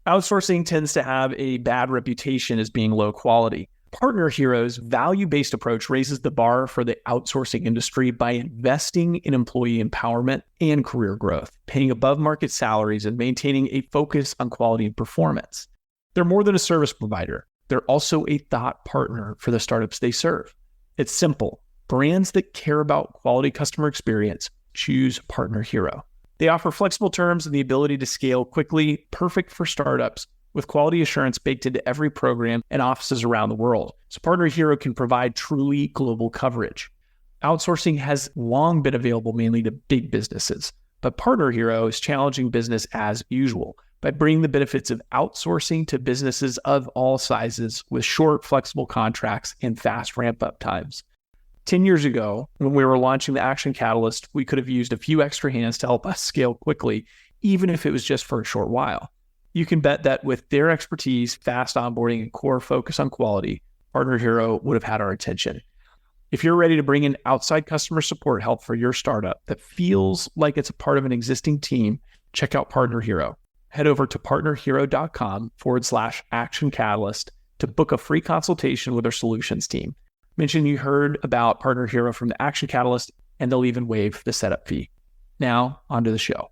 Outsourcing tends to have a bad reputation as being low quality. Partner Hero's value-based approach raises the bar for the outsourcing industry by investing in employee empowerment and career growth, paying above-market salaries, and maintaining a focus on quality and performance. They're more than a service provider. They're also a thought partner for the startups they serve. It's simple. Brands that care about quality customer experience choose Partner Hero. They offer flexible terms and the ability to scale quickly, perfect for startups, with quality assurance baked into every program and offices around the world. So Partner Hero can provide truly global coverage. Outsourcing has long been available mainly to big businesses, but Partner Hero is challenging business as usual by bringing the benefits of outsourcing to businesses of all sizes with short, flexible contracts and fast ramp-up times. 10 years ago, when we were launching the Action Catalyst, we could have used a few extra hands to help us scale quickly, even if it was just for a short while. You can bet that with their expertise, fast onboarding, and core focus on quality, Partner Hero would have had our attention. If you're ready to bring in outside customer support help for your startup that feels like it's a part of an existing team, check out Partner Hero. Head over to partnerhero.com/Action Catalyst to book a free consultation with our solutions team. Mention you heard about Partner Hero from the Action Catalyst, and they'll even waive the setup fee. Now, on to the show.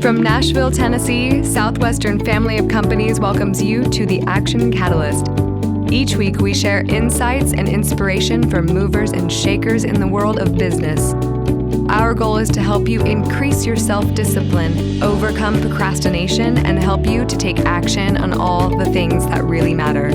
From Nashville, Tennessee, Southwestern Family of Companies welcomes you to the Action Catalyst. Each week, we share insights and inspiration from movers and shakers in the world of business. Our goal is to help you increase your self-discipline, overcome procrastination, and help you to take action on all the things that really matter.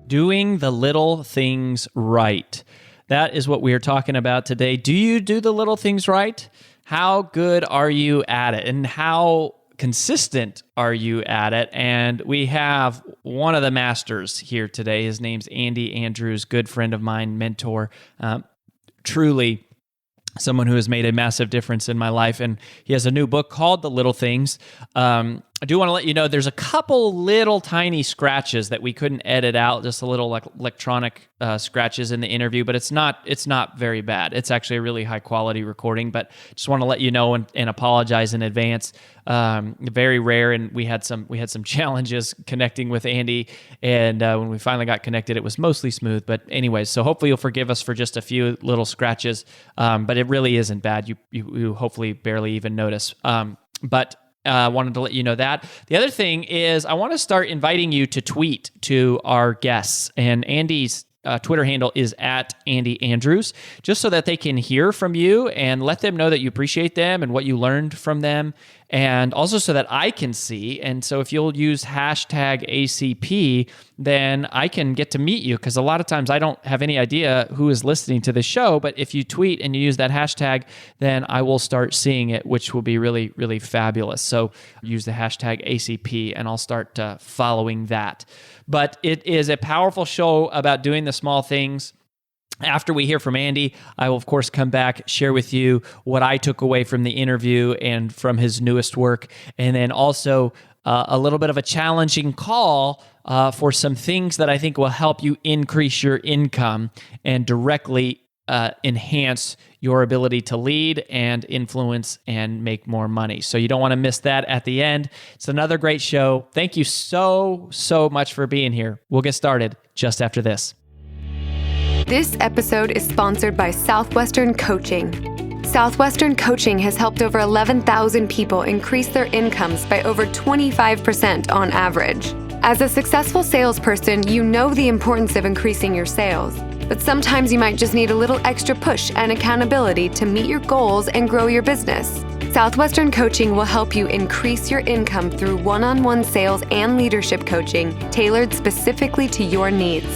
Doing the little things right. That is what we are talking about today. Do you do the little things right? How good are you at it? And how consistent are you at it? And we have one of the masters here today. His name's Andy Andrews, good friend of mine, mentor, truly someone who has made a massive difference in my life. And he has a new book called The Little Things. I do want to let you know there's a couple little tiny scratches that we couldn't edit out, just a little like electronic scratches in the interview, but it's not very bad. It's actually a really high quality recording, but just want to let you know and apologize in advance. Very rare, and we had some challenges connecting with Andy, and when we finally got connected, it was mostly smooth. But anyways, so hopefully you'll forgive us for just a few little scratches, but it really isn't bad. You hopefully barely even notice. But wanted to let you know that. The other thing is I want to start inviting you to tweet to our guests, and Andy's Twitter handle is @AndyAndrews, just so that they can hear from you and let them know that you appreciate them and what you learned from them, and also so that I can see. And so if you'll use #ACP, then I can get to meet you, because a lot of times I don't have any idea who is listening to the show, but if you tweet and you use that hashtag, then I will start seeing it, which will be really, really fabulous. So use the #ACP and I'll start following that. But it is a powerful show about doing the small things. After we hear from Andy, I will, of course, come back, share with you what I took away from the interview and from his newest work, and then also a little bit of a challenging call for some things that I think will help you increase your income and directly enhance your ability to lead and influence and make more money. So you don't want to miss that at the end. It's another great show. Thank you so much for being here. We'll get started just after this. This episode is sponsored by Southwestern Coaching. Southwestern Coaching has helped over 11,000 people increase their incomes by over 25% on average. As a successful salesperson, you know the importance of increasing your sales, but sometimes you might just need a little extra push and accountability to meet your goals and grow your business. Southwestern Coaching will help you increase your income through one-on-one sales and leadership coaching tailored specifically to your needs.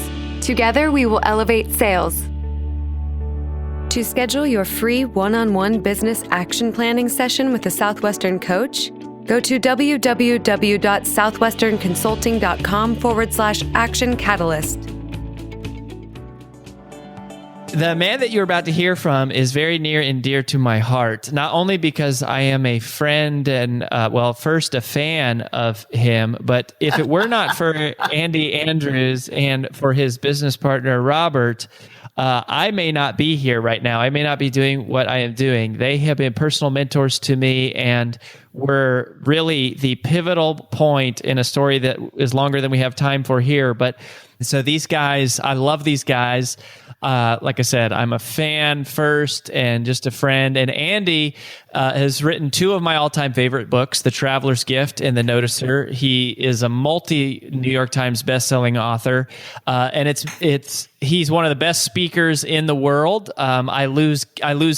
Together, we will elevate sales. To schedule your free one-on-one business action planning session with a Southwestern coach, go to www.southwesternconsulting.com/action catalyst. The man that you're about to hear from is very near and dear to my heart, not only because I am a friend and, first a fan of him, but if it were not for Andy Andrews and for his business partner, Robert, I may not be here right now. I may not be doing what I am doing. They have been personal mentors to me and were really the pivotal point in a story that is longer than we have time for here. But so these guys, I love these guys. Like I said, I'm a fan first and just a friend. And Andy has written two of my all-time favorite books, The Traveler's Gift and The Noticer. He is a multi-New York Times best-selling author. And he's one of the best speakers in the world. I lose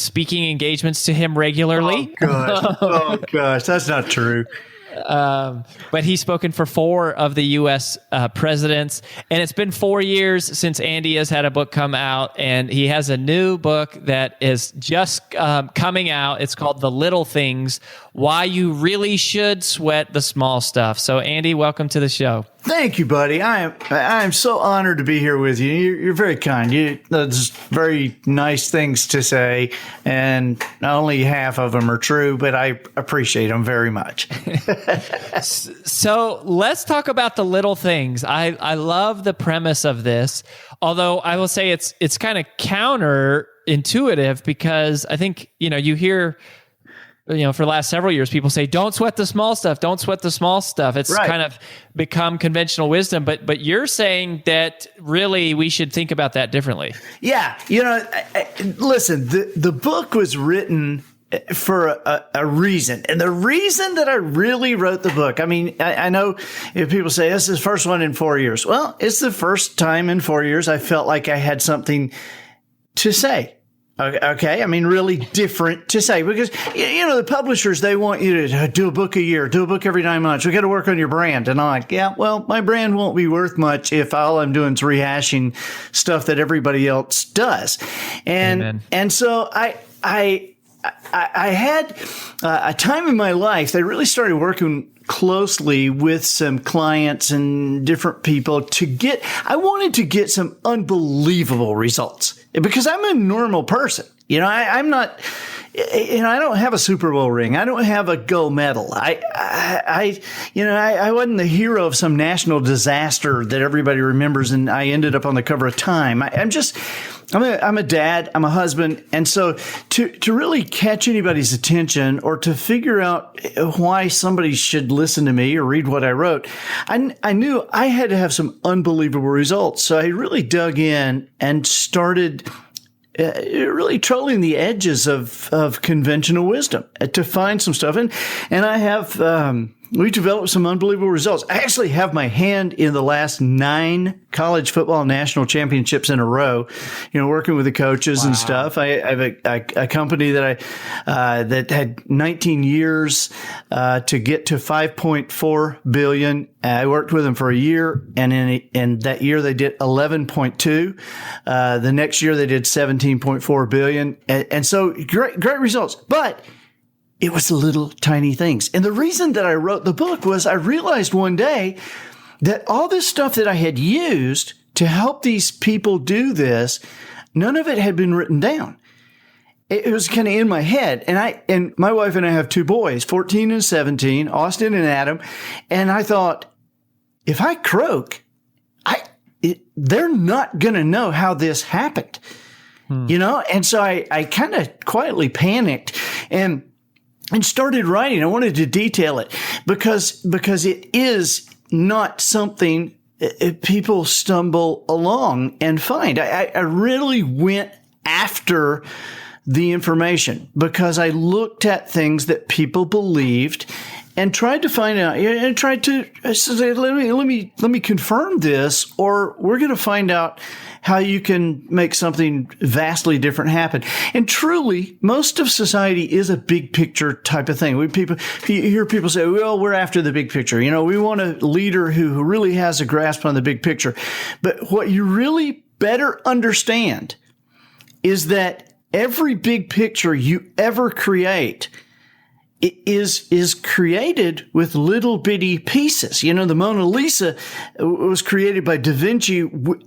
speaking engagements to him regularly. Oh gosh, that's not true. But he's spoken for 4 of the U.S. Presidents, and it's been 4 years since Andy has had a book come out, and he has a new book that is just coming out. It's called The Little Things, Why You Really Should Sweat the Small Stuff. So, Andy, welcome to the show. Thank you, buddy. I am so honored to be here with you. You're very kind. There's very nice things to say, and only half of them are true, but I appreciate them very much. So let's talk about the little things. I love the premise of this, although I will say it's kind of counterintuitive because I think, you hear, for the last several years, people say, don't sweat the small stuff. Don't sweat the small stuff. It's right. kind of become conventional wisdom, but you're saying that really we should think about that differently. Yeah. Listen, the book was written for a reason. And the reason that I really wrote the book, I know if people say this is the first one in 4 years. Well, it's the first time in 4 years I felt like I had something to say. Okay. Really different to say because, the publishers, they want you to do a book a year, do a book every 9 months. We got to work on your brand. And I'm like, yeah, well, my brand won't be worth much if all I'm doing is rehashing stuff that everybody else does. And so I had a time in my life that I really started working closely with some clients and different people I wanted to get some unbelievable results because I'm a normal person. I'm not, I don't have a Super Bowl ring. I don't have a gold medal. I wasn't the hero of some national disaster that everybody remembers and I ended up on the cover of Time. I'm a dad, I'm a husband. And so to really catch anybody's attention or to figure out why somebody should listen to me or read what I wrote, I knew I had to have some unbelievable results. So I really dug in and started really trolling the edges of conventional wisdom to find some stuff. And I have, we developed some unbelievable results. I actually have my hand in the last 9 college football national championships in a row, working with the coaches and stuff. I have a company that that had 19 years, to get to 5.4 billion. I worked with them for a year, and in that year they did 11.2. The next year they did 17.4 billion. And so great results. But it was the little tiny things. And the reason that I wrote the book was I realized one day that all this stuff that I had used to help these people do this, none of it had been written down. It was kind of in my head. And my wife and I have 2 boys, 14 and 17, Austin and Adam. And I thought, if I croak, they're not going to know how this happened, And so I kind of quietly panicked and started writing. I wanted to detail it because it is not something people stumble along and find. I really went after the information because I looked at things that people believed and tried to find out and tried to say, let me confirm this, or we're going to find out how you can make something vastly different happen. And truly, most of society is a big picture type of thing. You hear people say, well, we're after the big picture. We want a leader who really has a grasp on the big picture. But what you really better understand is that every big picture you ever create is created with little bitty pieces. The Mona Lisa was created by Da Vinci,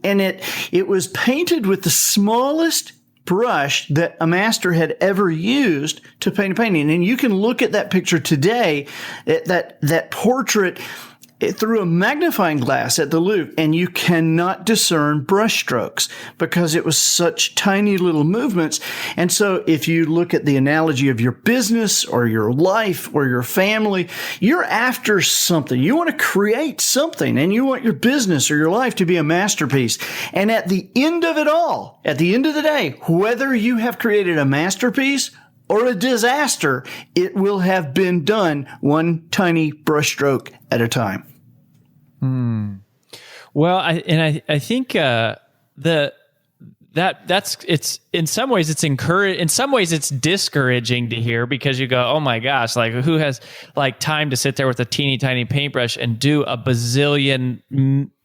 and it was painted with the smallest brush that a master had ever used to paint a painting. And you can look at that picture today, that portrait, through a magnifying glass at the Louvre, and you cannot discern brushstrokes because it was such tiny little movements. And so if you look at the analogy of your business or your life or your family, you're after something. You want to create something, and you want your business or your life to be a masterpiece. And at the end of it all, at the end of the day, whether you have created a masterpiece or a disaster, it will have been done one tiny brushstroke at a time. Well, I think it's in some ways it's in some ways it's discouraging to hear, because you go, oh my gosh, like who has like time to sit there with a teeny tiny paintbrush and do a bazillion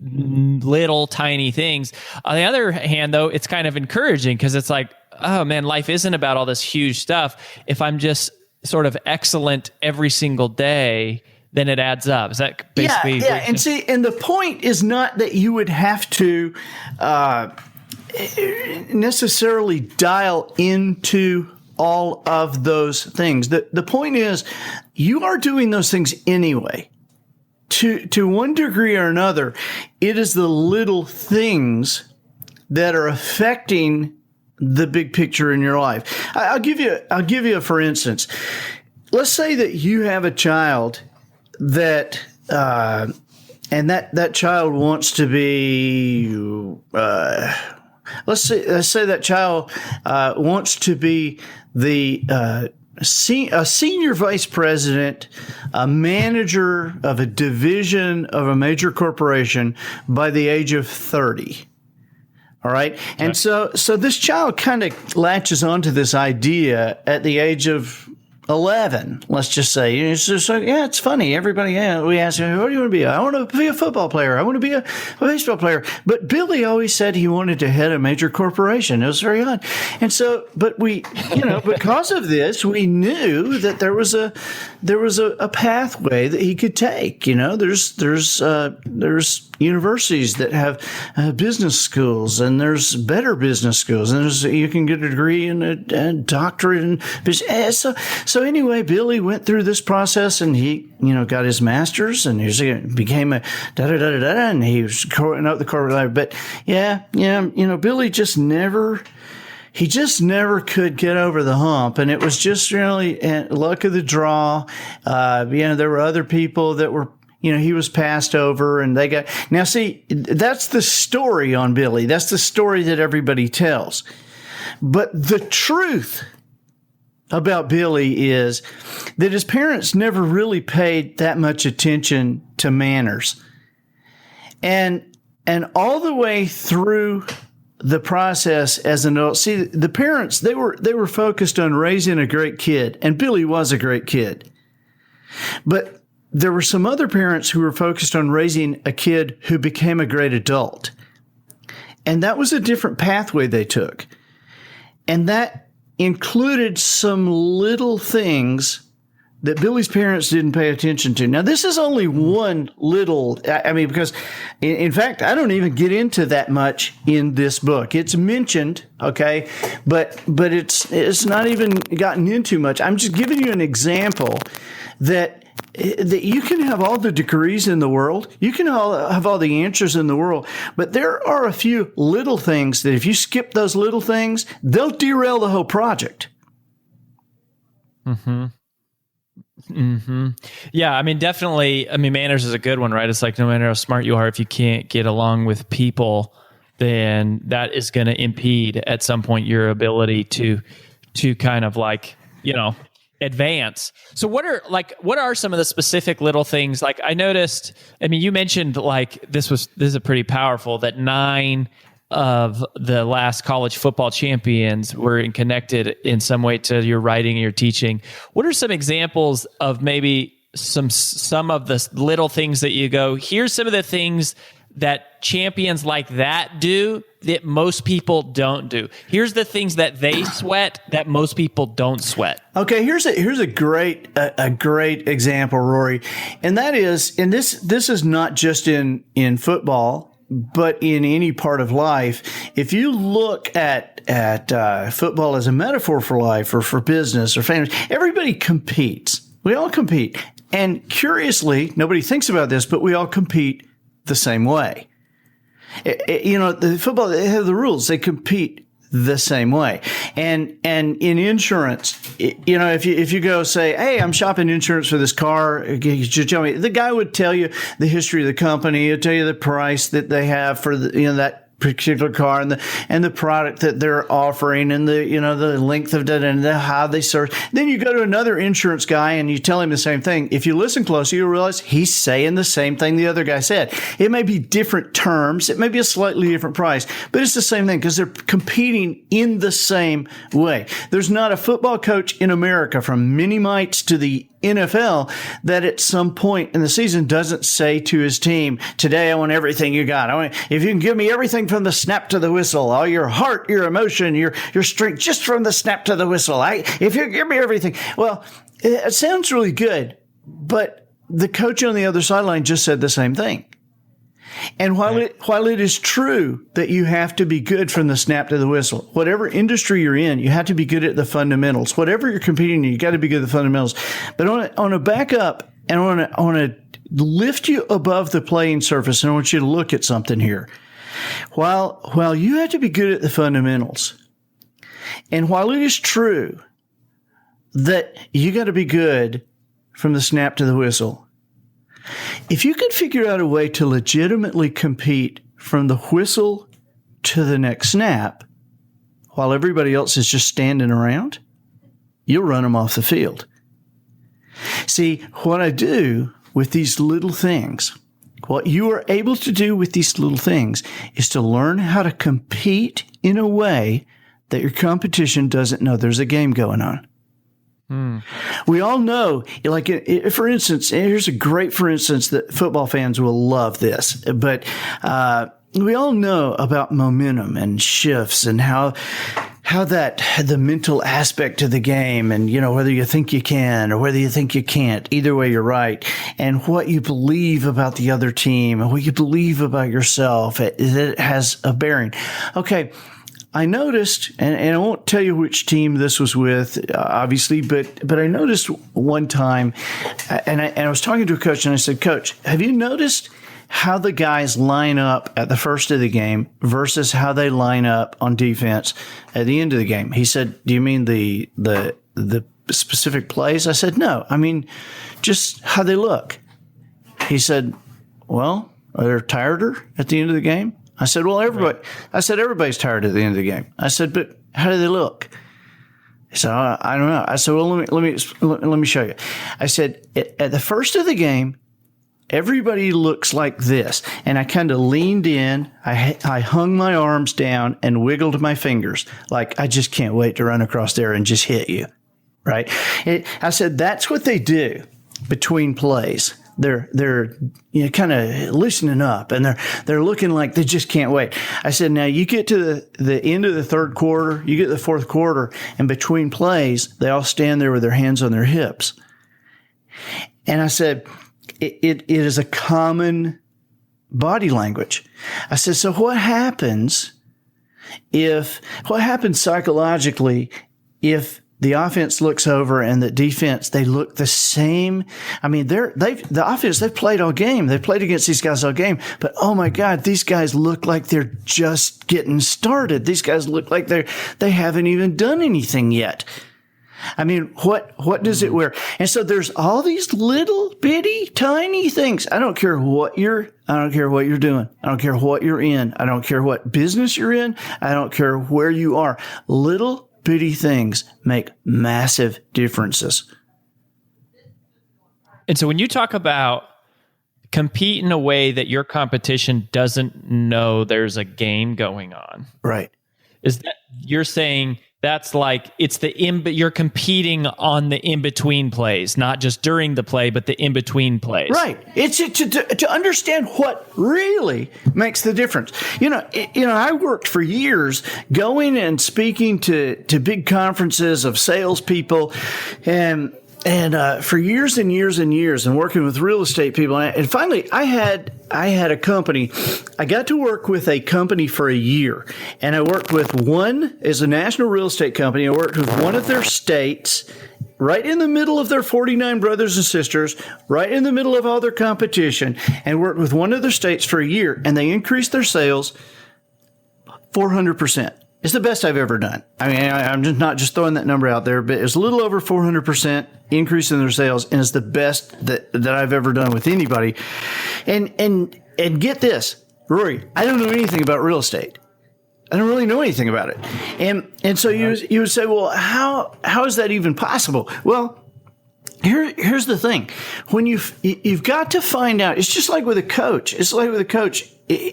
little tiny things. On the other hand, though, it's kind of encouraging, because it's like, oh man, life isn't about all this huge stuff. If I'm just sort of excellent every single day, then it adds up. Is that basically? Yeah. And see, and the point is not that you would have to necessarily dial into all of those things. The point is, you are doing those things anyway. To one degree or another, it is the little things that are affecting the big picture in your life. I'll give you a for instance. Let's say that you have a child that and that child wants to be let's say that child wants to be a senior vice president, a manager of a division of a major corporation by the age of 30. All right. And so this child kind of latches onto this idea at the age of 11, let's just say. It's just like, yeah, it's funny. Everybody, we ask, what do you want to be? I want to be a football player. I want to be a baseball player. But Billy always said he wanted to head a major corporation. It was very odd. And so, but we, because of this, we knew that there was a pathway that he could take. There's universities that have business schools, and there's better business schools, and you can get a degree and a doctorate in business. So anyway, Billy went through this process, and he, got his master's, and he became a and he was going up the corporate ladder. But Billy just never could get over the hump, and it was just really luck of the draw. There were other people that were, he was passed over, and they got. Now, see, that's the story on Billy. That's the story that everybody tells. But the truth about Billy is that his parents never really paid that much attention to manners. And all the way through the process as an adult, see, the parents, they were focused on raising a great kid, and Billy was a great kid. But there were some other parents who were focused on raising a kid who became a great adult. And that was a different pathway they took. And that included some little things that Billy's parents didn't pay attention to. Now, this is only one little, because in fact, I don't even get into that much in this book. It's mentioned, okay, but it's not even gotten into much. I'm just giving you an example that you can have all the degrees in the world. You can have all the answers in the world. But there are a few little things that if you skip those little things, they'll derail the whole project. Mm-hmm. Mm-hmm. Yeah, definitely. Manners is a good one, right? It's like no matter how smart you are, if you can't get along with people, then that is going to impede at some point your ability to kind of advance. So what are some of the specific little things? Like I noticed, you mentioned this is a pretty powerful, that 9 of the last college football champions were connected in some way to your writing and your teaching. What are some examples of maybe some of the little things that you go, here's some of the things that champions like that do that most people don't do. Here's the things that they sweat that most people don't sweat. Okay, here's a great example, Rory, and that is, and this is not just in football, but in any part of life. If you look at football as a metaphor for life or for business or family, everybody competes. We all compete. And curiously, nobody thinks about this, but we all compete the same way. The football, they have the rules. They compete the same way. And in insurance, if you go say, hey, I'm shopping insurance for this car, just tell me, the guy would tell you the history of the company, he'll tell you the price that they have for that particular car and the product that they're offering and the length of it and how they search. Then you go to another insurance guy and you tell him the same thing. If you listen closely, you'll realize he's saying the same thing the other guy said. It may be different terms. It may be a slightly different price, but it's the same thing because they're competing in the same way. There's not a football coach in America, from mini mites to the NFL, that at some point in the season doesn't say to his team, today I want everything you got. If you can give me everything from the snap to the whistle, all your heart, your emotion, your strength, just from the snap to the whistle. If you give me everything. Well, it sounds really good, but the coach on the other sideline just said the same thing. And while it is true that you have to be good from the snap to the whistle, whatever industry you're in, you have to be good at the fundamentals. Whatever you're competing in, you got to be good at the fundamentals. But I want to back up and I want to lift you above the playing surface, and I want you to look at something here. While you have to be good at the fundamentals, and while it is true that you got to be good from the snap to the whistle, if you could figure out a way to legitimately compete from the whistle to the next snap while everybody else is just standing around, you'll run them off the field. See, what I do with these little things, what you are able to do with these little things is to learn how to compete in a way that your competition doesn't know there's a game going on. We all know, like, for instance, here's a great for instance that football fans will love this, but we all know about momentum and shifts and how that the mental aspect of the game, and whether you think you can or whether you think you can't, either way you're right, and what you believe about the other team and what you believe about yourself, it has a bearing. Okay. I noticed, and I won't tell you which team this was with, obviously, but I noticed one time, and I was talking to a coach, and I said, Coach, have you noticed how the guys line up at the first of the game versus how they line up on defense at the end of the game? He said, do you mean the specific plays? I said, no, I mean just how they look. He said, well, are they tireder at the end of the game? I said, well, everybody's tired at the end of the game. I said, but how do they look? He said, I don't know. I said, well, let me show you. I said, at the first of the game, everybody looks like this. And I kind of leaned in. I hung my arms down and wiggled my fingers like I just can't wait to run across there and just hit you. Right? I said, that's what they do between plays. They're kind of loosening up, and they're looking like they just can't wait. I said, now you get to the end of the third quarter, you get to the fourth quarter, and between plays, they all stand there with their hands on their hips. And I said, it is a common body language. I said, so what happens psychologically if the offense looks over and the defense, they look the same? I mean, the offense, they've played all game. They've played against these guys all game. But, oh, my God, these guys look like they're just getting started. These guys look like they haven't even done anything yet. I mean, what does it wear? And so there's all these little bitty tiny things. I don't care what you're doing. I don't care what you're in. I don't care what business you're in. I don't care where you are. Little bitty things make massive differences. And so when you talk about compete in a way that your competition doesn't know there's a game going on, right? Is that you're saying that's like it's you're competing on the in-between plays, not just during the play, but the in-between plays. Right. It's to understand what really makes the difference. I worked for years going and speaking to big conferences of salespeople, and for years and years and years, and working with real estate people. And finally, I had a company. I got to work with a company for a year, and I worked with one as a national real estate company. I worked with one of their states right in the middle of their 49 brothers and sisters, right in the middle of all their competition, and worked with one of their states for a year, and they increased their sales 400%. It's the best I've ever done. I mean, I'm just not just throwing that number out there, but it's a little over 400% increase in their sales, and it's the best that I've ever done with anybody. And get this, Rory, I don't know anything about real estate. I don't really know anything about it. And so you would say, well, how is that even possible? Well, here's the thing. When you've got to find out, it's just like with a coach. It's like with a coach.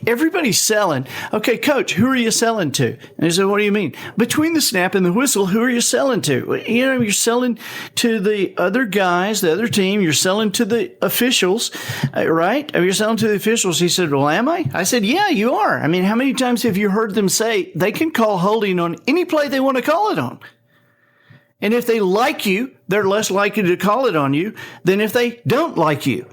Everybody's selling. Okay, coach, who are you selling to? And he said, what do you mean? Between the snap and the whistle, who are you selling to? You know, you're selling to the other guys, the other team. You're selling to the officials, right? You're selling to the officials. He said, well, am I? I said, yeah, you are. I mean, how many times have you heard them say they can call holding on any play they want to call it on? And if they like you, they're less likely to call it on you than if they don't like you.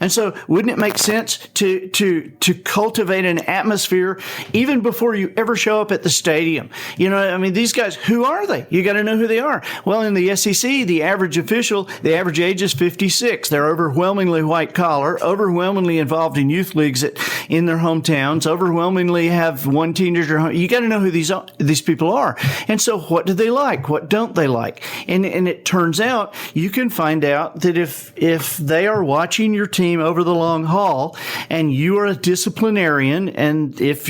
And so wouldn't it make sense to cultivate an atmosphere even before you ever show up at the stadium? You know, I mean, these guys, who are they? You got to know who they are. Well, in the SEC, the average official, the average age is 56. They're overwhelmingly white collar, overwhelmingly involved in youth leagues in their hometowns, overwhelmingly have one teenager. You got to know who these people are. And so what do they like? What don't they like? And it turns out you can find out that if they are watching your team over the long haul and you are a disciplinarian, and if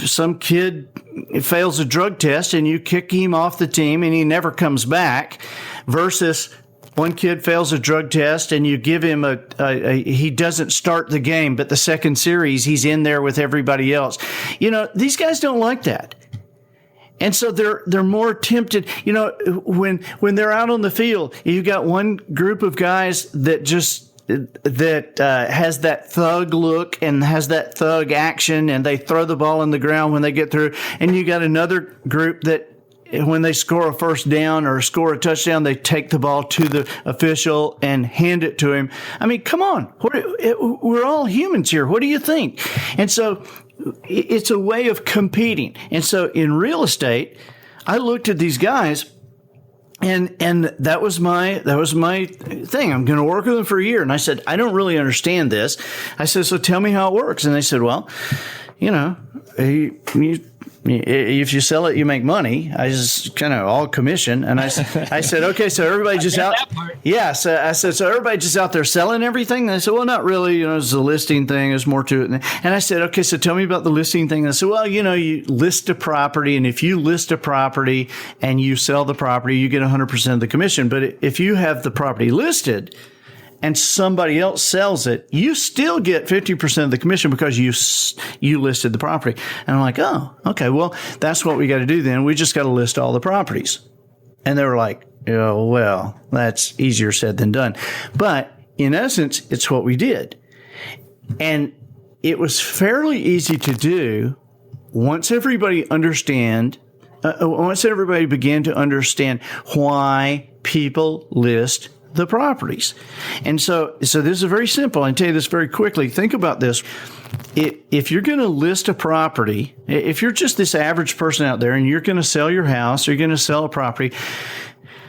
some kid fails a drug test and you kick him off the team and he never comes back, versus one kid fails a drug test and you give him he doesn't start the game, but the second series he's in there with everybody else. You know, these guys don't like that. And so they're more tempted, you know, when they're out on the field, you've got one group of guys that has that thug look and has that thug action, and they throw the ball on the ground when they get through. And you got another group that when they score a first down or score a touchdown, they take the ball to the official and hand it to him. I mean, come on. We're all humans here. What do you think? And so it's a way of competing. And so in real estate, I looked at these guys, and that was my thing. I'm going to work with them for a year. And I said, I don't really understand this. I said, so tell me how it works. And they said, well, you know, if you sell it, you make money. I just kind of all commission. And I said, okay, so everybody just out. Yeah. So I said, so everybody just out there selling everything? And they said, well, not really. You know, it's a listing thing. There's more to it. And I said, okay, so tell me about the listing thing. And I said, well, you know, you list a property, and if you list a property and you sell the property, you get 100% of the commission. But if you have the property listed and somebody else sells it, you still get 50% of the commission because you listed the property. And I'm like, oh, okay, well, that's what we got to do then. We just got to list all the properties. And they were like, oh, well, that's easier said than done. But in essence, it's what we did. And it was fairly easy to do once everybody began to understand why people list the properties. And so this is very simple. I can tell you this very quickly. Think about this. If you're going to list a property, if you're just this average person out there and you're going to sell your house, or you're going to sell a property,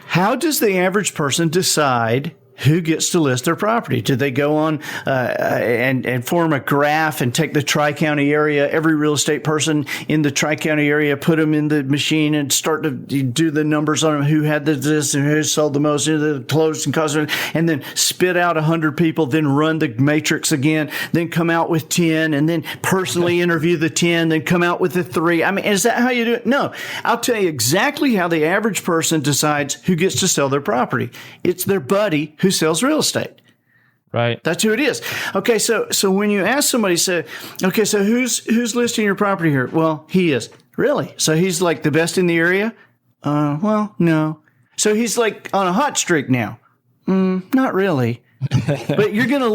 how does the average person decide who gets to list their property? Do they go on and form a graph and take the Tri-County area, every real estate person in the Tri-County area, put them in the machine and start to do the numbers on them, who had this and who sold the most, the closed and cost, and then spit out 100 people, then run the matrix again, then come out with 10, and then personally interview the 10, then come out with the 3. I mean, is that how you do it? No. I'll tell you exactly how the average person decides who gets to sell their property. It's their buddy who sells real estate. Right. That's who it is. Okay, so when you ask somebody, say, okay, so who's listing your property here? Well, he is. Really? So he's like the best in the area? Well, no. So he's like on a hot streak now? Not really. But you're going to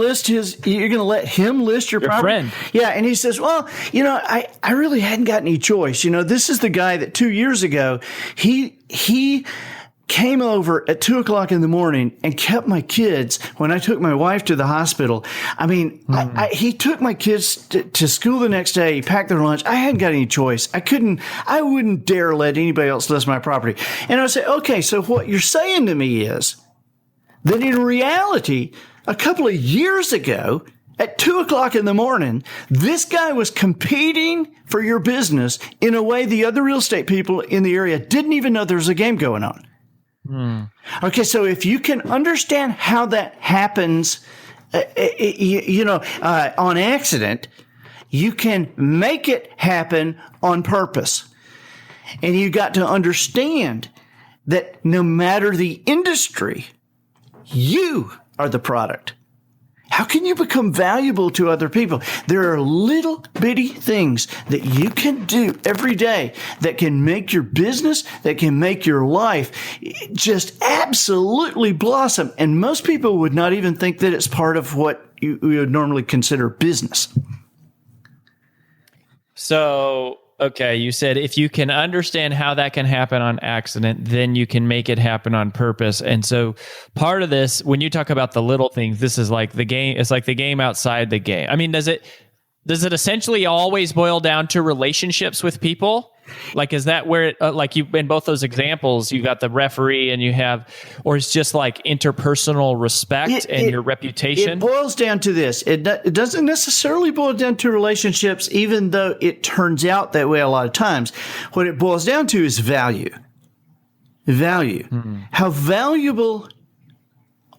let him list your property? Friend. Yeah. And he says, well, you know, I really hadn't got any choice. You know, this is the guy that 2 years ago, he came over at 2:00 in the morning and kept my kids when I took my wife to the hospital. I mean, he took my kids to school the next day. He packed their lunch. I hadn't got any choice. I wouldn't dare let anybody else list my property. And I said, okay, so what you're saying to me is that in reality, a couple of years ago, at 2:00 in the morning, this guy was competing for your business in a way the other real estate people in the area didn't even know there was a game going on. Okay, so if you can understand how that happens, on accident, you can make it happen on purpose. And you got to understand that no matter the industry, you are the product. How can you become valuable to other people? There are little bitty things that you can do every day that can make your business, that can make your life just absolutely blossom. And most people would not even think that it's part of what you would normally consider business. So, okay, you said if you can understand how that can happen on accident, then you can make it happen on purpose. And so part of this, when you talk about the little things, this is like the game, it's like the game outside the game. I mean, does it essentially always boil down to relationships with people? Like, is that where it, like you, in both those examples, you got the referee and you have, or it's just like interpersonal respect and your reputation? It boils down to this. It doesn't necessarily boil down to relationships, even though it turns out that way a lot of times. What it boils down to is value. Value. Mm-hmm. How valuable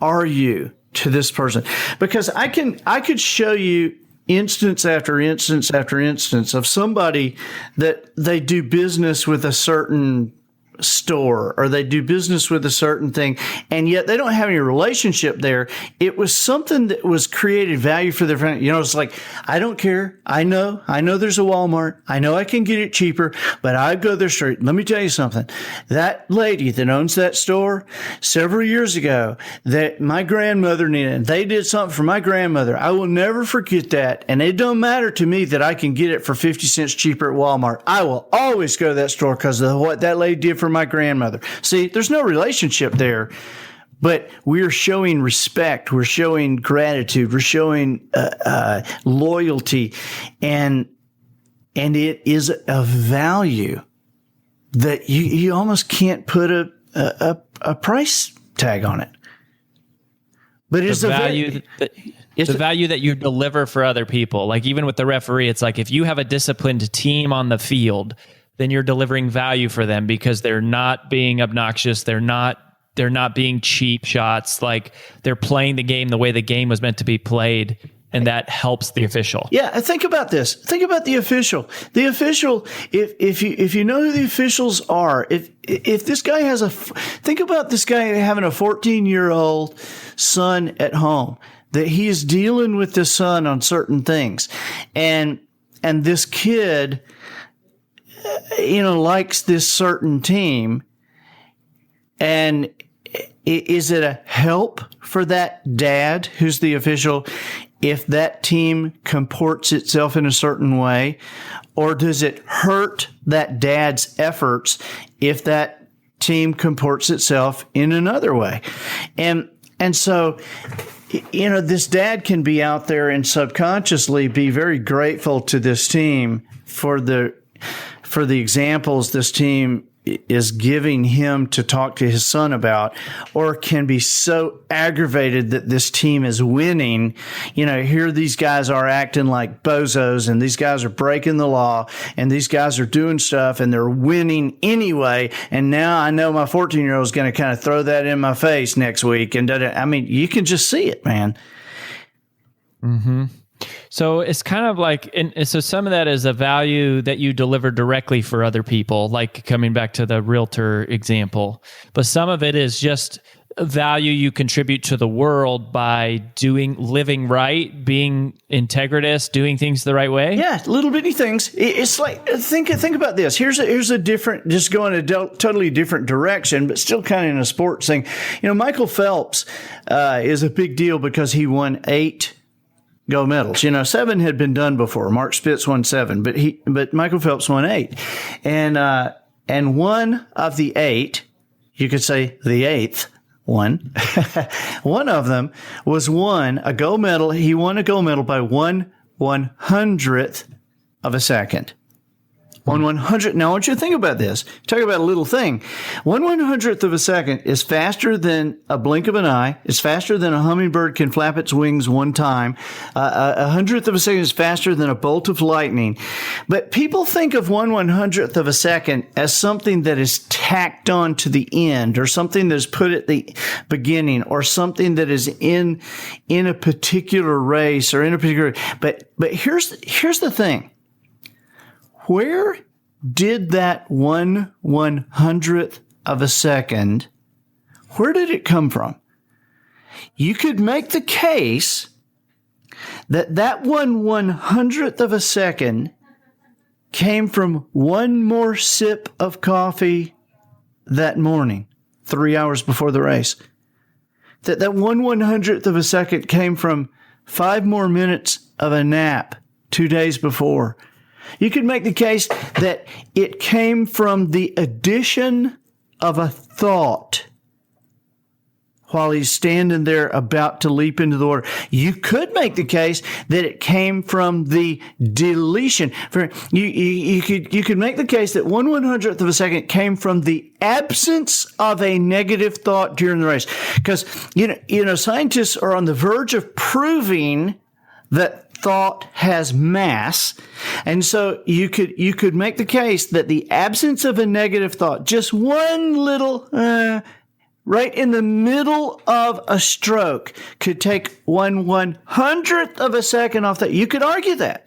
are you to this person? Because I could show you instance after instance after instance of somebody that they do business with a certain store or they do business with a certain thing, and yet they don't have any relationship there. It was something that was created value for their friend. It's like, I don't care. I know there's a Walmart. I know I can get it cheaper, but I go there straight. Let me tell you something. That lady that owns that store several years ago that my grandmother needed, and they did something for my grandmother. I will never forget that. And it don't matter to me that I can get it for 50 cents cheaper at Walmart. I will always go to that store because of what that lady did for my grandmother. See, there's no relationship there, but we're showing respect. We're showing gratitude. We're showing loyalty, and it is a value that you almost can't put a price tag on it. But it's the value. The value that you deliver for other people. Like even with the referee, it's like if you have a disciplined team on the field, then you're delivering value for them because they're not being obnoxious. They're not being cheap shots. Like they're playing the game the way the game was meant to be played. And that helps the official. Yeah. Think about this. Think about the official. The official, if you know who the officials are, if this guy think about this guy having a 14-year-old son at home, that he is dealing with this son on certain things. And this kid, likes this certain team. And is it a help for that dad who's the official if that team comports itself in a certain way? Or does it hurt that dad's efforts if that team comports itself in another way? And so, this dad can be out there and subconsciously be very grateful to this team for the examples this team is giving him to talk to his son about, or can be so aggravated that this team is winning. Here these guys are acting like bozos, and these guys are breaking the law, and these guys are doing stuff, and they're winning anyway. And now I know my 14-year-old is going to kind of throw that in my face next week. And you can just see it, man. Mm-hmm. So it's kind of like, and so some of that is a value that you deliver directly for other people, like coming back to the realtor example. But some of it is just value you contribute to the world by living right, being integritous, doing things the right way. Yeah, little bitty things. It's like, think about this. Here's a different, just going a totally different direction, but still kind of in a sports thing. Michael Phelps is a big deal because he won 8 gold medals. 7 had been done before. Mark Spitz won 7, but Michael Phelps won 8. And one of the 8, you could say the eighth one. One of them was a gold medal. He won a gold medal by 1/100th of a second. 1/100. Now, I want you to think about this. Talk about a little thing. 1/100th of a second is faster than a blink of an eye. It's faster than a hummingbird can flap its wings one time. 100th of a second is faster than a bolt of lightning. But people think of 1/100th of a second as something that is tacked on to the end, or something that is put at the beginning, or something that is in a particular race or in a particular. But here's the thing. Where did that 1/100th of a second, where did it come from? You could make the case that 1/100th of a second came from one more sip of coffee that morning, 3 hours before the race. That 1/100th of a second came from 5 more minutes of a nap 2 days before. You could make the case that it came from the addition of a thought while he's standing there about to leap into the water. You could make the case that it came from the deletion. You could make the case that 1/100th of a second came from the absence of a negative thought during the race. Because, scientists are on the verge of proving that thought has mass. And so you could make the case that the absence of a negative thought, just one little, right in the middle of a stroke, could take 1/100th of a second off that. You could argue that.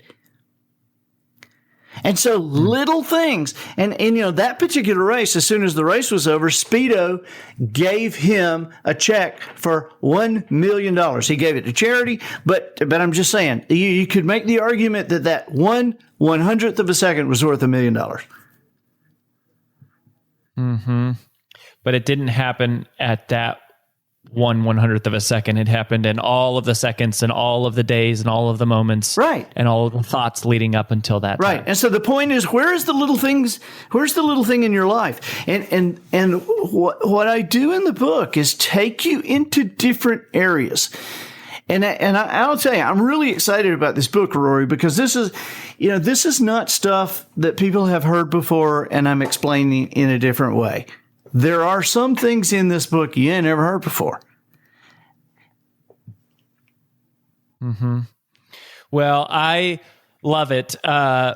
And so little things, and that particular race, as soon as the race was over, Speedo gave him a check for $1 million. He gave it to charity, but I'm just saying, you could make the argument that 1/100th of a second was worth $1 million. Mm-hmm. But it didn't happen at that 1/100th of a second. It happened in all of the seconds and all of the days and all of the moments, right? And all of the thoughts leading up until that right. time. And so the point is, where's the little thing in your life? And what I do in the book is take you into different areas. And I'll tell you, I'm really excited about this book, Rory, because this is not stuff that people have heard before, and I'm explaining in a different way. There are some things in this book you ain't never heard before. Mm-hmm. Well, I love it.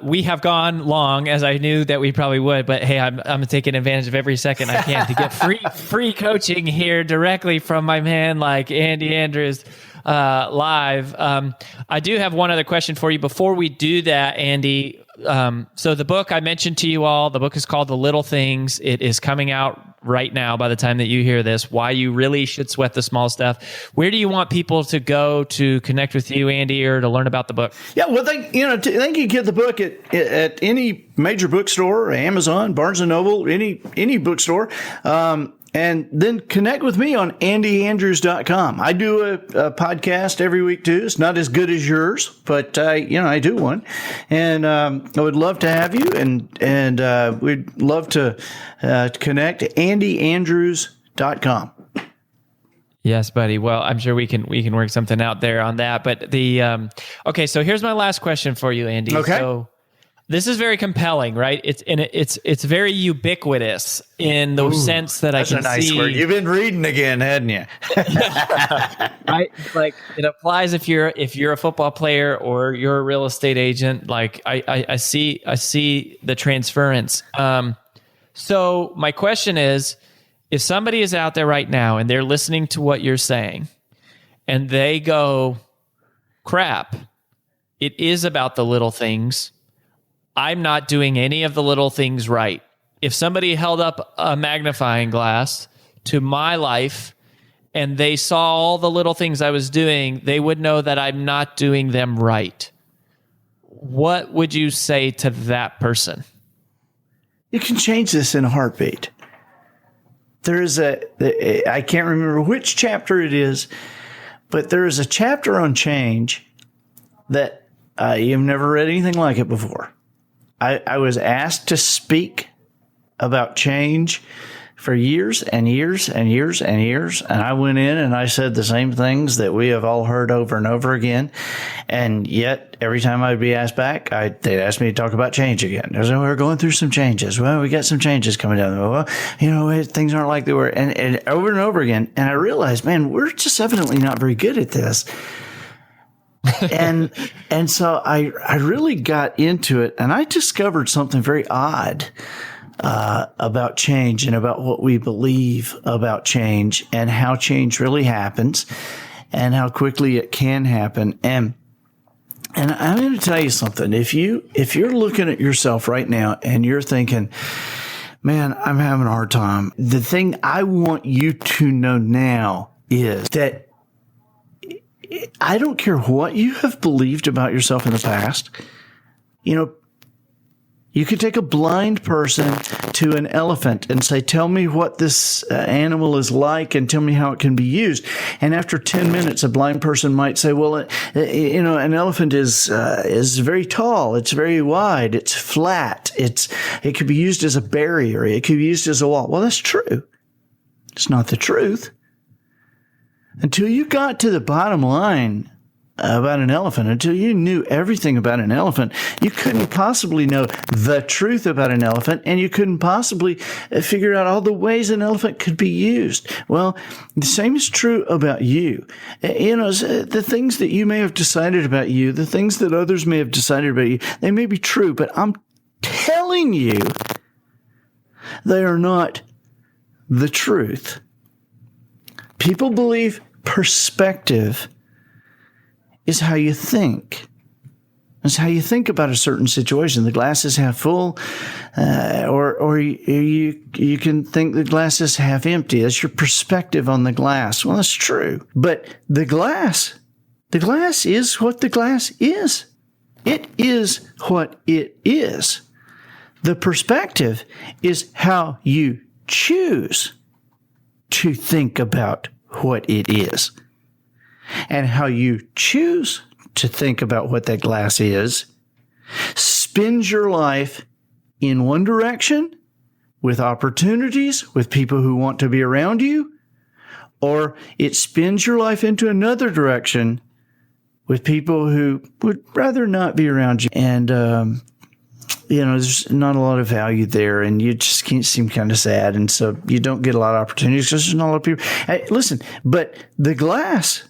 We have gone long, as I knew that we probably would, but hey, I'm taking advantage of every second I can to get free coaching here directly from my man, like Andy Andrews, live. I do have one other question for you before we do that, Andy. So the book I mentioned to you all, the book is called The Little Things. It is coming out right now by the time that you hear this, Why You Really Should Sweat the Small Stuff. Where do you want people to go to connect with you, Andy, or to learn about the book? Yeah, well, they can get the book at any major bookstore, Amazon, Barnes & Noble, any bookstore. And then connect with me on andyandrews.com. I do a podcast every week too. It's not as good as yours, but I do one, and I would love to have you, and we'd love to connect. andyandrews.com. Yes, buddy. Well, I'm sure we can work something out there on that. But okay. So here's my last question for you, Andy. Okay. So this is very compelling, right? It's very ubiquitous in the sense that I can see. That's a nice word. You've been reading again, hadn't you? Right? Like it applies if you're a football player or you're a real estate agent. Like I see the transference. So my question is, if somebody is out there right now and they're listening to what you're saying and they go, crap, it is about the little things. I'm not doing any of the little things right. If somebody held up a magnifying glass to my life and they saw all the little things I was doing, they would know that I'm not doing them right. What would you say to that person? You can change this in a heartbeat. I can't remember which chapter it is, but there is a chapter on change that you've never read anything like it before. I was asked to speak about change for years and years and years and years. And I went in and I said the same things that we have all heard over and over again. And yet every time I'd be asked back, they'd ask me to talk about change again. We're going through some changes. Well, we got some changes coming down. Well, things aren't like they were. And over and over again. And I realized, man, we're just evidently not very good at this. and so I really got into it, and I discovered something very odd about change and about what we believe about change and how change really happens and how quickly it can happen. And I'm going to tell you something. If you're looking at yourself right now and you're thinking, man, I'm having a hard time, the thing I want you to know now is that I don't care what you have believed about yourself in the past. You could take a blind person to an elephant and say, tell me what this animal is like and tell me how it can be used. And after 10 minutes, a blind person might say, well, an elephant is very tall. It's very wide. It's flat. It could be used as a barrier. It could be used as a wall. Well, that's true. It's not the truth. Until you got to the bottom line about an elephant, until you knew everything about an elephant, you couldn't possibly know the truth about an elephant, and you couldn't possibly figure out all the ways an elephant could be used. Well, the same is true about you. The things that you may have decided about you, the things that others may have decided about you, they may be true, but I'm telling you, they are not the truth. People believe perspective is how you think. It's how you think about a certain situation. The glass is half full, or you can think the glass is half empty. That's your perspective on the glass. Well, that's true. But the glass is what the glass is. It is what it is. The perspective is how you choose to think about what it is. And how you choose to think about what that glass is spins your life in one direction with opportunities, with people who want to be around you, or it spins your life into another direction with people who would rather not be around you. And, there's not a lot of value there, and you just can't seem kind of sad. And so you don't get a lot of opportunities because there's not a lot of people. Hey, listen, but the glass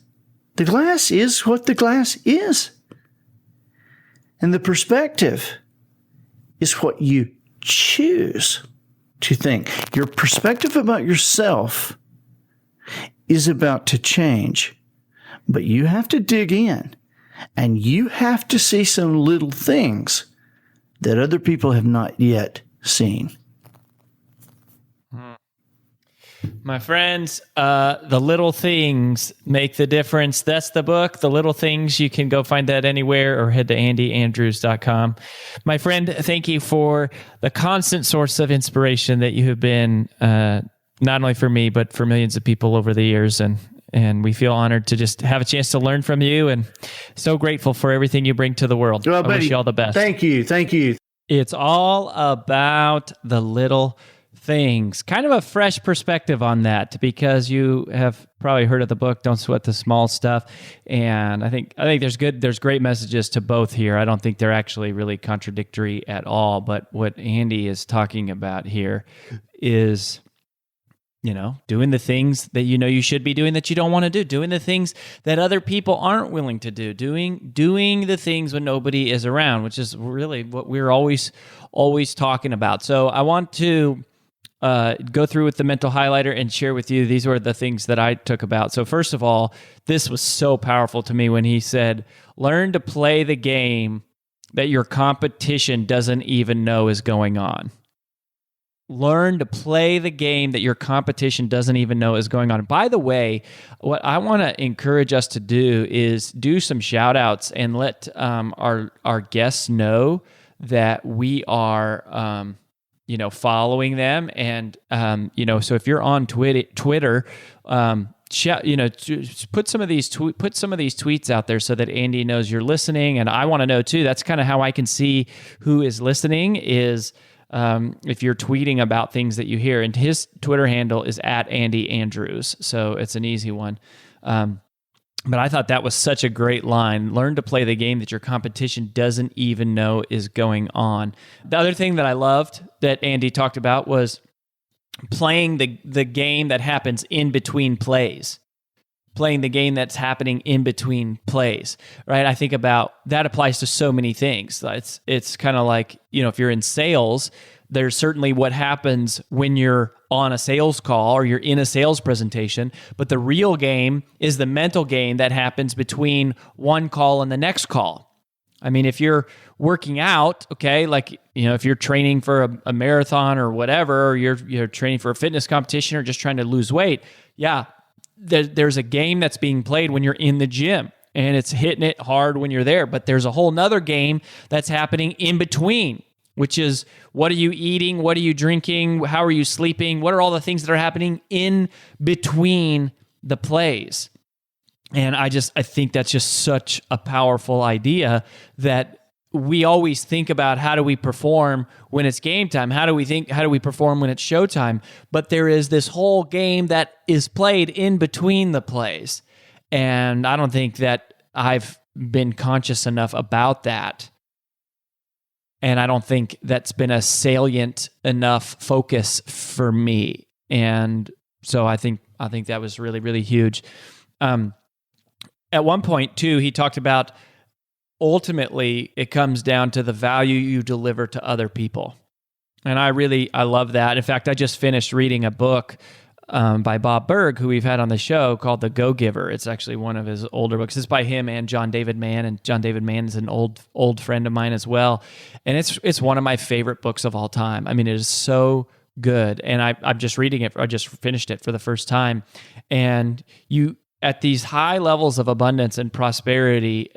is what the glass is. And the perspective is what you choose to think. Your perspective about yourself is about to change, but you have to dig in and you have to see some little things that other people have not yet seen. My friends, The Little Things Make the Difference. That's the book, The Little Things. You can go find that anywhere or head to andyandrews.com. My friend, thank you for the constant source of inspiration that you have been, not only for me, but for millions of people over the years. And we feel honored to just have a chance to learn from you, and so grateful for everything you bring to the world. Well, I wish you all the best. Thank you. It's all about the little things. Kind of a fresh perspective on that, because you have probably heard of the book, Don't Sweat the Small Stuff. And I think there's great messages to both here. I don't think they're actually really contradictory at all. But what Andy is talking about here is, doing the things that you should be doing that you don't want to do, doing the things that other people aren't willing to do, doing the things when nobody is around, which is really what we're always talking about. So I want to go through with the mental highlighter and share with you, these were the things that I took about. So first of all, this was so powerful to me when he said, learn to play the game that your competition doesn't even know is going on. Learn to play the game that your competition doesn't even know is going on. By the way, what I want to encourage us to do is do some shout outs and let our guests know that we are following them. And so if you're on Twitter, put some of these tweets out there so that Andy knows you're listening. And I want to know too. That's kind of how I can see who is listening, is if you're tweeting about things that you hear. And his Twitter handle is @AndyAndrews, so it's an easy one. But I thought that was such a great line. Learn to play the game that your competition doesn't even know is going on. The other thing that I loved that Andy talked about was playing the game that happens in between plays. Playing the game that's happening in between plays, right? I think about that applies to so many things. It's kind of like, if you're in sales, there's certainly what happens when you're on a sales call or you're in a sales presentation, but the real game is the mental game that happens between one call and the next call. I mean, if you're working out, okay, like, if you're training for a marathon or whatever, or you're training for a fitness competition or just trying to lose weight, yeah, there's a game that's being played when you're in the gym and it's hitting it hard when you're there, but there's a whole nother game that's happening in between, which is what are you eating? What are you drinking? How are you sleeping? What are all the things that are happening in between the plays? And I think that's just such a powerful idea that we always think about how do we perform when it's game time? How do we perform when it's showtime? But there is this whole game that is played in between the plays. And I don't think that I've been conscious enough about that. And I don't think that's been a salient enough focus for me. And so I think that was really, really huge. At one point too, he talked about ultimately it comes down to the value you deliver to other people. And I love that. In fact, I just finished reading a book by Bob Berg, who we've had on the show, called The Go-Giver. It's actually one of his older books. It's by him and John David Mann, and John David Mann is an old friend of mine as well. And it's one of my favorite books of all time. I mean, it is so good. And I'm just reading it. I just finished it for the first time. And at these high levels of abundance and prosperity,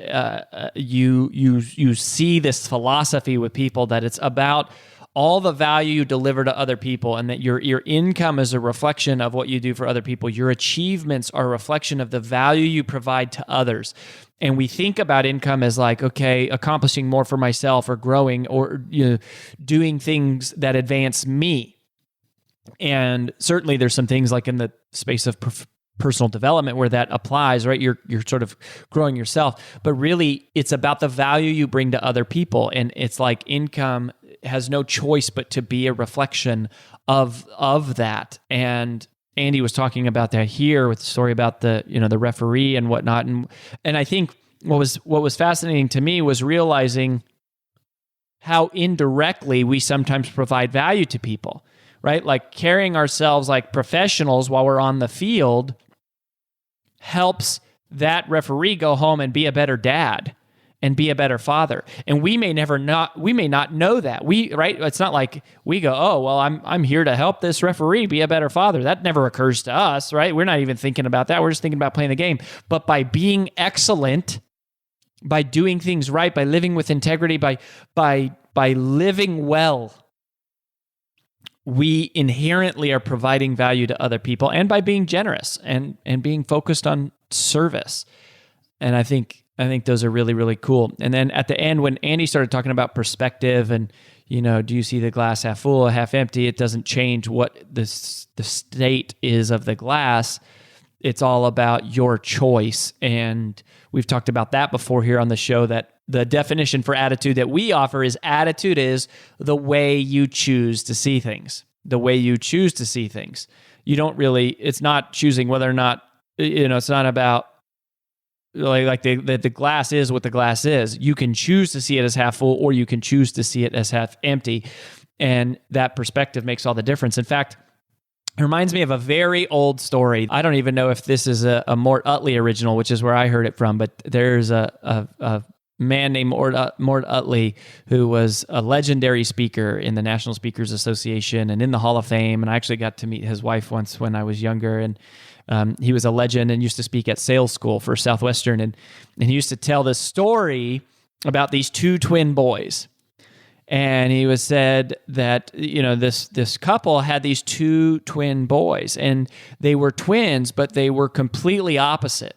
you see this philosophy with people that it's about all the value you deliver to other people, and that your income is a reflection of what you do for other people. Your achievements are a reflection of the value you provide to others. And we think about income as like, okay, accomplishing more for myself or growing or doing things that advance me. And certainly there's some things like in the space of personal development where that applies, right? You're sort of growing yourself, but really it's about the value you bring to other people. And it's like income has no choice but to be a reflection of that. And Andy was talking about that here with the story about the referee and whatnot. And I think what was fascinating to me was realizing how indirectly we sometimes provide value to people, right? Like carrying ourselves like professionals while we're on the field helps that referee go home and be a better dad and be a better father. And we may not know that. Right? It's not like we go, oh, well, I'm here to help this referee be a better father. That never occurs to us, right? We're not even thinking about that. We're just thinking about playing the game. But by being excellent, by doing things right, by living with integrity, by living well, we inherently are providing value to other people, and by being generous and being focused on service. And I think those are really, really cool. And then at the end, when Andy started talking about perspective and, do you see the glass half full or half empty? It doesn't change what the state is of the glass. It's all about your choice. And we've talked about that before here on the show, that the definition for attitude that we offer is attitude is the way you choose to see things. The way you choose to see things. It's not choosing whether or not, it's not about like the glass is what the glass is. You can choose to see it as half full, or you can choose to see it as half empty. And that perspective makes all the difference. In fact, it reminds me of a very old story. I don't even know if this is a Mort Utley original, which is where I heard it from, but there's a man named Mort Utley, who was a legendary speaker in the National Speakers Association and in the Hall of Fame. And I actually got to meet his wife once when I was younger. And he was a legend and used to speak at sales school for Southwestern. And he used to tell this story about these two twin boys. And he was said that, this couple had these two twin boys, and they were twins, but they were completely opposite.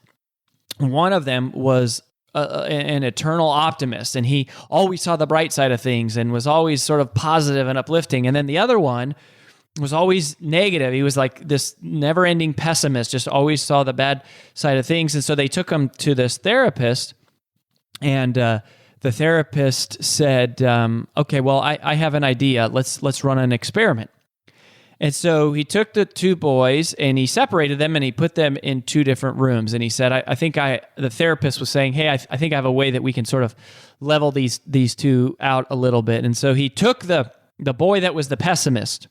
One of them was an eternal optimist, and he always saw the bright side of things and was always sort of positive and uplifting. And then the other one was always negative. He was like this never-ending pessimist, just always saw the bad side of things. And so they took him to this therapist, and the therapist said, "Okay, well, I have an idea. Let's run an experiment." And so he took the two boys and he separated them and he put them in two different rooms. And he said, the therapist was saying, hey, I think I have a way that we can sort of level these two out a little bit. And so he took the boy that was the pessimist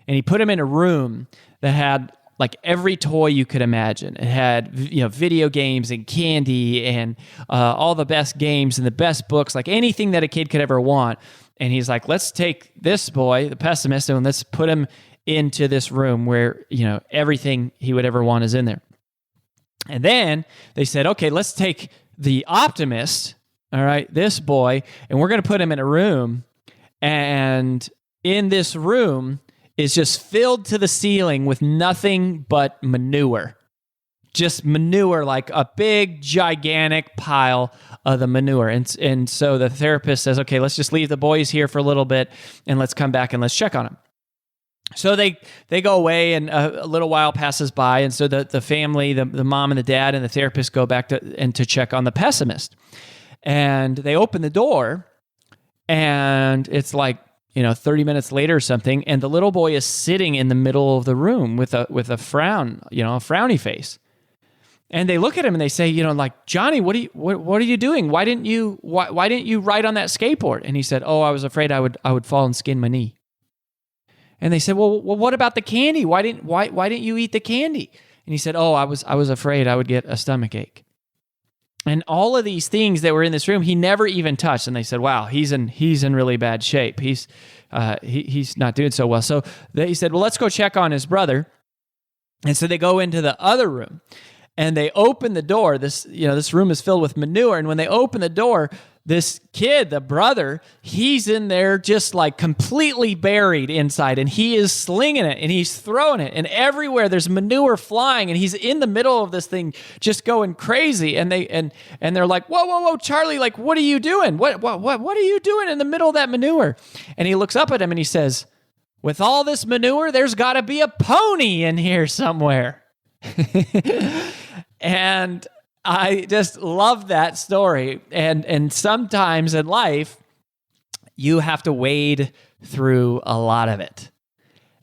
and he put him in a room that had like every toy you could imagine. It had, video games and candy and all the best games and the best books, like anything that a kid could ever want. And he's like, let's take this boy, the pessimist, and let's put him into this room where, everything he would ever want is in there. And then they said, okay, let's take the optimist, all right, this boy, and we're going to put him in a room. And in this room is just filled to the ceiling with nothing but manure. Just manure, like a big, gigantic pile of the manure. And so the therapist says, okay, let's just leave the boys here for a little bit and let's come back and let's check on them. So they go away and a little while passes by. And so the family, the mom and the dad and the therapist go back to check on the pessimist. And they open the door and it's like, 30 minutes later or something. And the little boy is sitting in the middle of the room with a frown, a frowny face. And they look at him and they say, like, Johnny, what are you doing? Why didn't you ride on that skateboard? And he said, oh, I was afraid I would fall and skin my knee. And they said, well, what about the candy? Why didn't you eat the candy? And he said, oh, I was afraid I would get a stomach ache. And all of these things that were in this room, he never even touched. And they said, wow, he's in really bad shape. He's not doing so well. So he said, well, let's go check on his brother. And so they go into the other room. And they open the door. This room is filled with manure. And when they open the door, this kid, the brother, he's in there just like completely buried inside. And he is slinging it and he's throwing it. And everywhere there's manure flying. And he's in the middle of this thing just going crazy. And they're like, whoa, Charlie, like, what are you doing? What are you doing in the middle of that manure? And he looks up at him and he says, with all this manure, there's got to be a pony in here somewhere. And I just love that story. And sometimes in life, you have to wade through a lot of it.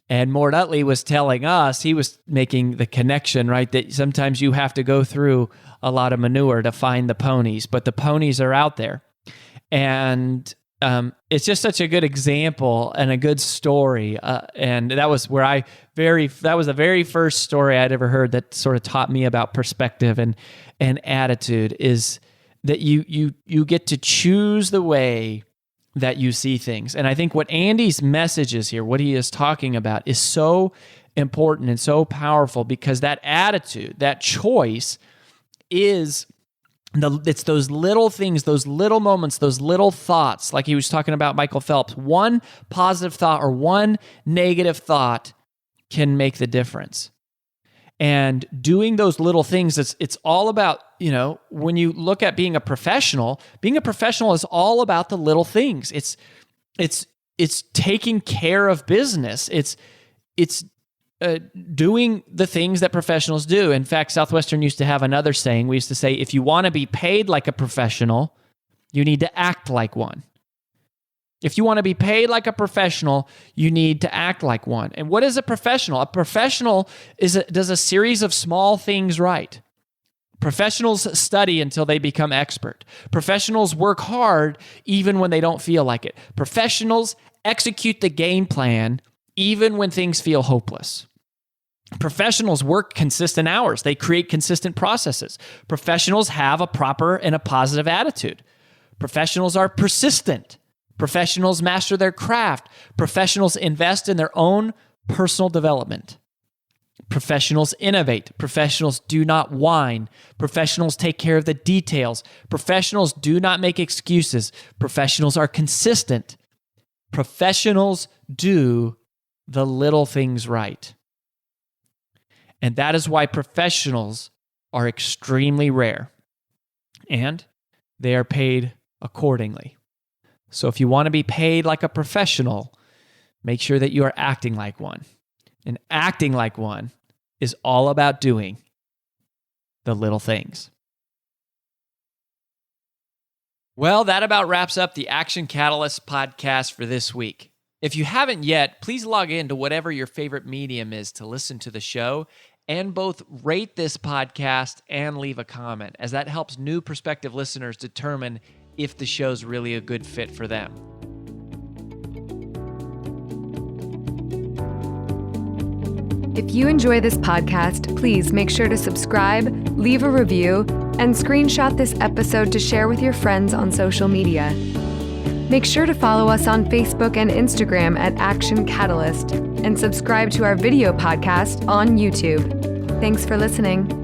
And Mort Utley was telling us, he was making the connection, right, that sometimes you have to go through a lot of manure to find the ponies, but the ponies are out there. And it's just such a good example and a good story. And that was where that was the very first story I'd ever heard that sort of taught me about perspective and attitude, is that you get to choose the way that you see things. And I think what Andy's message is here, what he is talking about, is so important and so powerful, because that attitude, that choice is it's those little things, those little moments, those little thoughts, like he was talking about Michael Phelps. One positive thought or one negative thought can make the difference. And doing those little things, it's all about, when you look at being a professional is all about the little things. It's taking care of business. It's doing the things that professionals do. In fact, Southwestern used to have another saying. We used to say, if you want to be paid like a professional, you need to act like one. If you want to be paid like a professional, you need to act like one. And what is a professional? A professional does a series of small things right. Professionals study until they become expert. Professionals work hard even when they don't feel like it. Professionals execute the game plan even when things feel hopeless. Professionals work consistent hours. They create consistent processes. Professionals have a proper and a positive attitude. Professionals are persistent. Professionals master their craft. Professionals invest in their own personal development. Professionals innovate. Professionals do not whine. Professionals take care of the details. Professionals do not make excuses. Professionals are consistent. Professionals do the little things right. And that is why professionals are extremely rare. and they are paid accordingly. So if you want to be paid like a professional, make sure that you are acting like one. And acting like one is all about doing the little things. Well, that about wraps up the Action Catalyst podcast for this week. If you haven't yet, please log in to whatever your favorite medium is to listen to the show and both rate this podcast and leave a comment, as that helps new prospective listeners determine if the show's really a good fit for them. If you enjoy this podcast, please make sure to subscribe, leave a review, and screenshot this episode to share with your friends on social media. Make sure to follow us on Facebook and Instagram at Action Catalyst, and subscribe to our video podcast on YouTube. Thanks for listening.